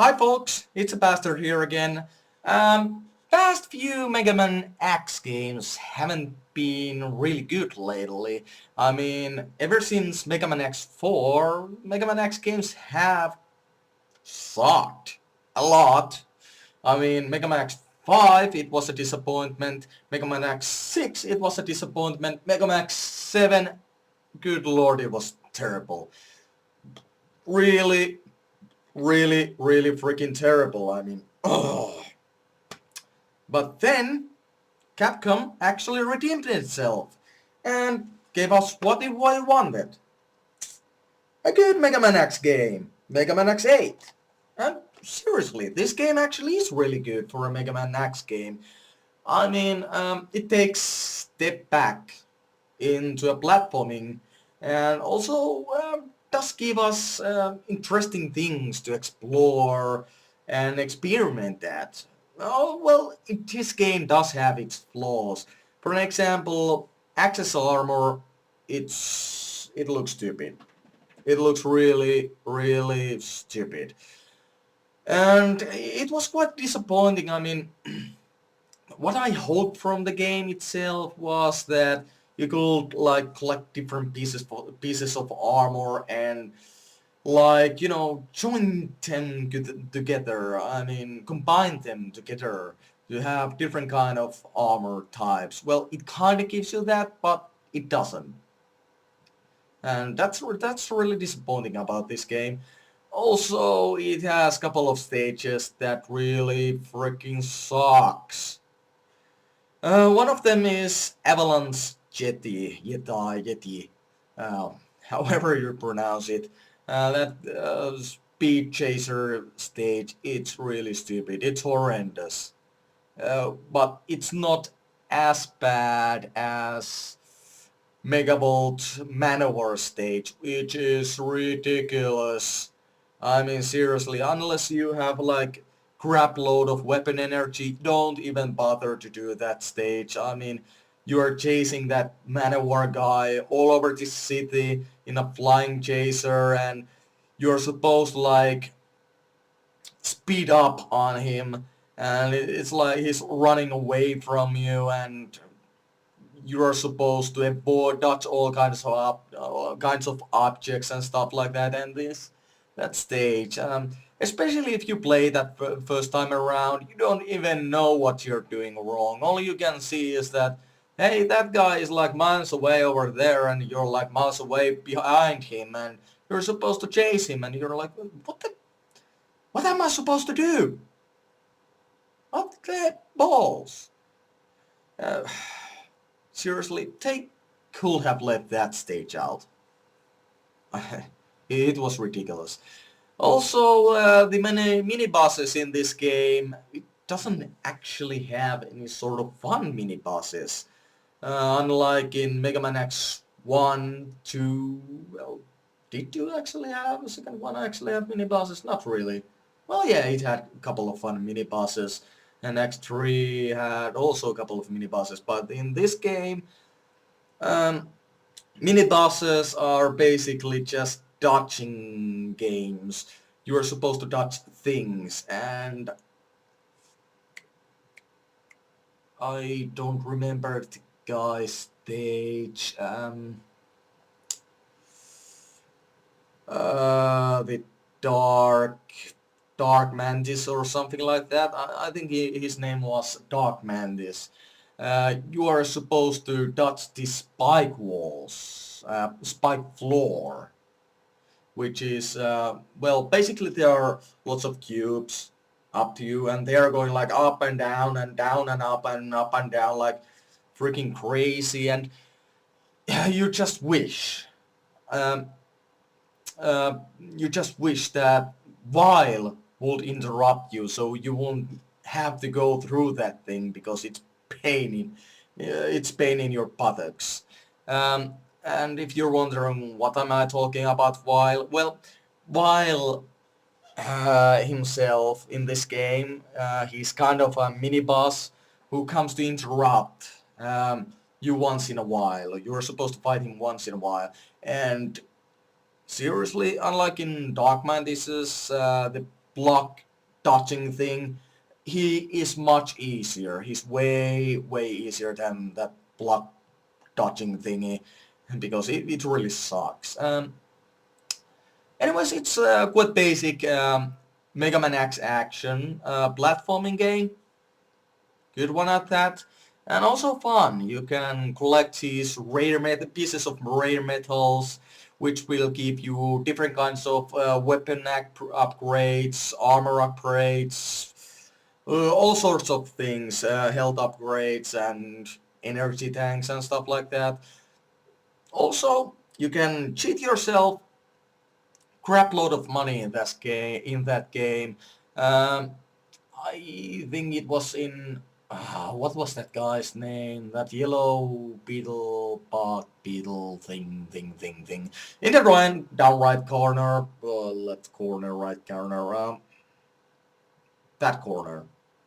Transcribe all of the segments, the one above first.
Hi folks, it's a Bastard here again. Past few Megaman X games haven't been really good lately. I mean, ever since Megaman X4, Megaman X games have sucked a lot. I mean, Megaman X5, it was a disappointment. Megaman X6, it was a disappointment. Megaman X7, good lord, it was terrible. Really, really freaking terrible. I mean, oh. But then Capcom actually redeemed itself and gave us what we wanted. A good Mega Man X game, Mega Man X8. And seriously, this game actually is really good for a Mega Man X game. I mean, it takes step back into a platforming and also does give us interesting things to explore and experiment at. Oh, well, this game does have its flaws. For an example, Access Armor, it looks stupid. It looks really stupid. And it was quite disappointing. I mean, what I hoped from the game itself was that you could like collect different pieces of armor and join them together. I mean, combine them together to have different kind of armor types. Well, it kind of gives you that, but it doesn't, and that's really disappointing about this game. Also, it has a couple of stages that really freaking sucks. One of them is Avalanche Yeti, however you pronounce it. That speed chaser stage, it's really stupid. It's horrendous. But it's not as bad as Megavolt Manowar stage, which is ridiculous. I mean, seriously, unless you have like crap load of weapon energy, don't even bother to do that stage. I mean, you are chasing that Manowar guy all over the city in a flying chaser, and you're supposed to like speed up on him, and it's like he's running away from you, and you are supposed to avoid dodge all kinds of objects and stuff like that. And that stage, especially if you play that first time around, you don't even know what you're doing wrong. All you can see is that, hey, that guy is like miles away over there, and you're like miles away behind him, and you're supposed to chase him, and you're like, what am I supposed to do? What the balls? Uh, Seriously, they could have left that stage out. It was ridiculous. Also, the mini bosses in this game, it doesn't actually have any sort of fun mini bosses. Unlike in Mega Man X 1, 2, well, did you actually have a second one actually have mini bosses? Not really. Well, yeah, it had a couple of fun mini bosses, and X3 had also a couple of mini bosses, but in this game, um, mini bosses are basically just dodging games. You are supposed to dodge things, and I don't remember the guy's stage. The dark Dark Mantis or something like that. I think his name was Dark Mantis. You are supposed to dodge the spike walls, spike floor, which is, well, basically there are lots of cubes up to you, and they are going like up and down and down and up and down like freaking crazy, and you just wish, um, you just wish that while would interrupt you so you won't have to go through that thing because it's pain in your buttocks. Um, and if you're wondering what am I talking about while, well, while himself in this game, he's kind of a mini boss who comes to interrupt you once in a while. You're supposed to fight him once in a while, and seriously, unlike in Dark Mantis, the block dodging thing, he is much easier. He's way easier than that block dodging thingy because it really sucks. Anyways, it's quite basic Megaman X action platforming game. Good one at that. And also fun. You can collect these pieces of rare metals, which will give you different kinds of weapon upgrades, armor upgrades, all sorts of things, health upgrades and energy tanks and stuff like that. Also, you can cheat yourself, crap load of money in that game. Um, I think it was in what was that guy's name? That yellow beetle, bug beetle thing. In the down right corner, left corner, right corner, that corner,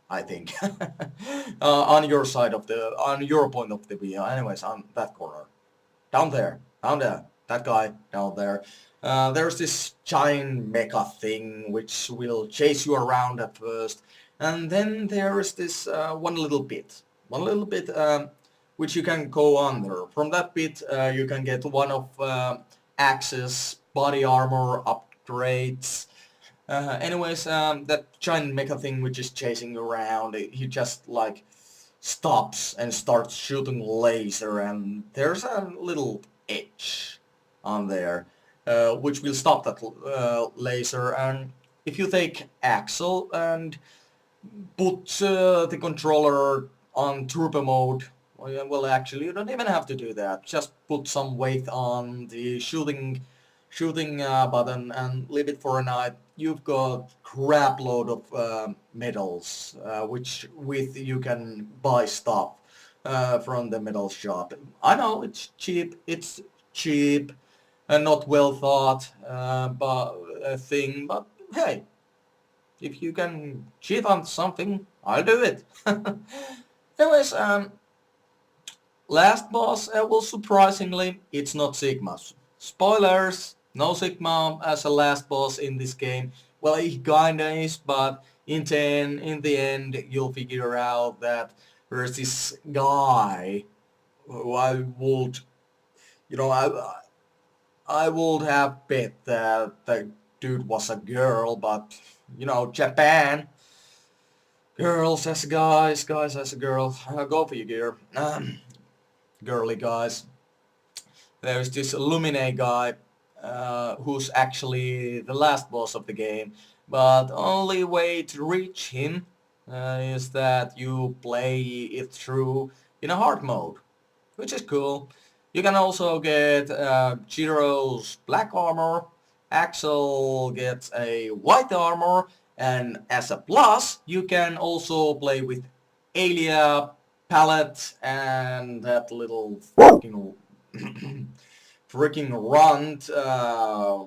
I think. On your side of on your point of the view. Anyways, on that corner, down there, that guy down there. There's this giant mecha thing which will chase you around at first, and then there's this one little bit which you can go under. From that bit, you can get one of Axe's body armor upgrades. Anyways, that giant mecha thing which is chasing you around, he just like stops and starts shooting laser, and there's a little edge on there which will stop that laser. And if you take Axel and put the controller on turbo mode, well, actually you don't even have to do that. Just put some weight on the shooting button and leave it for a night. You've got crap load of medals, which with you can buy stuff from the metal shop. I know it's cheap and not well thought, but a thing. But hey, if you can cheat on something, I'll do it. Anyways, last boss, well, surprisingly, it's not Sigma's. Spoilers, no Sigma as a last boss in this game. Well, he kinda is, but in the end, you'll figure out that there's this guy who I would, you know, I would have bet that the dude was a girl, but, you know, Japan, girls as guys, guys as a girl, go for you, gear. Girly guys. There's this Lumine guy who's actually the last boss of the game, but only way to reach him is that you play it through in a hard mode, which is cool. You can also get Jiro's black armor, Axel gets a white armor, and as a plus, you can also play with Alia, Palette, and that little fucking freaking runt.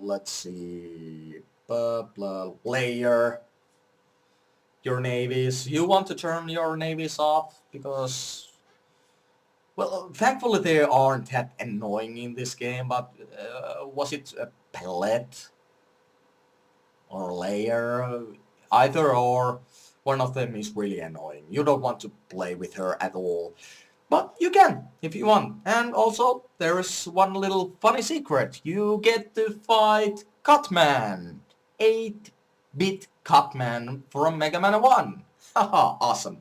Let's see, player. Your navies. You want to turn your navies off because, well, thankfully they aren't that annoying in this game. But was it a pellet or layer? Either or, one of them is really annoying. You don't want to play with her at all. But you can, if you want. And also, there is one little funny secret. You get to fight Cutman. 8-bit Cutman from Megaman 1. Haha, awesome.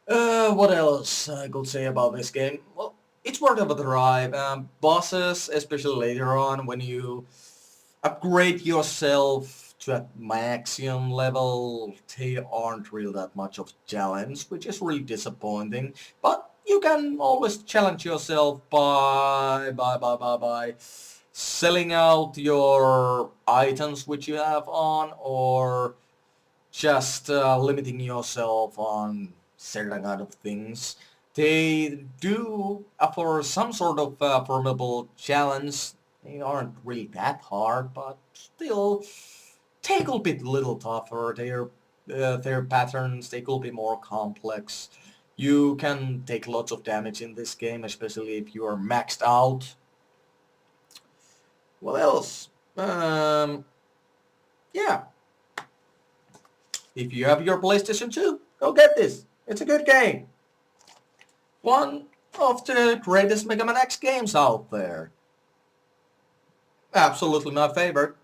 What else I could say about this game? Well, it's worth of a try. Bosses, especially later on, when you upgrade yourself to a maximum level, they aren't really that much of a challenge, which is really disappointing. But you can always challenge yourself by selling out your items which you have on, or just limiting yourself on certain kind of things. They do offer some sort of formidable challenge. They aren't really that hard, but still they could be a little tougher. Their patterns, they could be more complex. You can take lots of damage in this game, especially if you are maxed out. What else? Yeah. If you have your PlayStation 2, go get this. It's a good game. One of the greatest Megaman X games out there. Absolutely my favorite.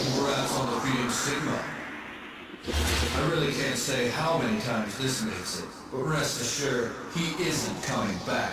Congrats on defeating Sigma. I really can't say how many times this makes it, but rest assured, he isn't coming back.